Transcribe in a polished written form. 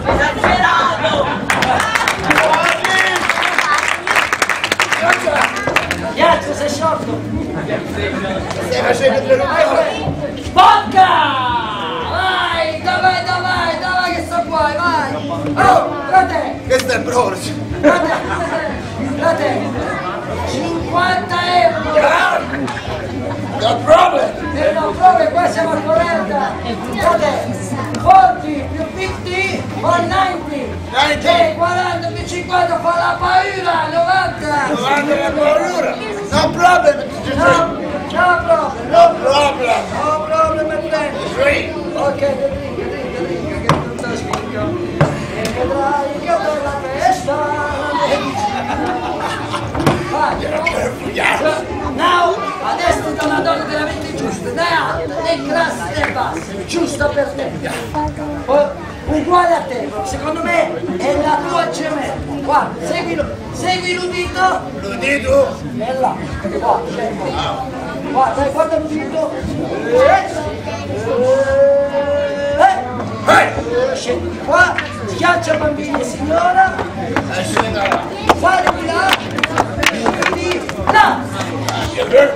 Esagerato! Ghiaccio, sei sciolto! Stai facendo delle rumore? Vodka! Vai, dai che sto qua, vai! Oh, frate! Questo è Brorsio. Frate! 50 euro! No problem. No, proprio qua siamo a 40! Frate! 40 più 50 o 90! 90. 40 più 50 fa la paura! 90! 90 la paura. No problem. No problem! No problem. No problem, my friend! Three. Ok, che non sta spingo. E vedrai che per la festa Now, adesso ti do una donna veramente giusta, né alta, né grassa né bassa, giusta per te. Uguale a te, secondo me è la tua gemella. Guarda, segui l'udito. L'udito. E là, guarda, guarda l'udito. Scendi qua, schiaccia bambini e signora, fare di là, di là. Good.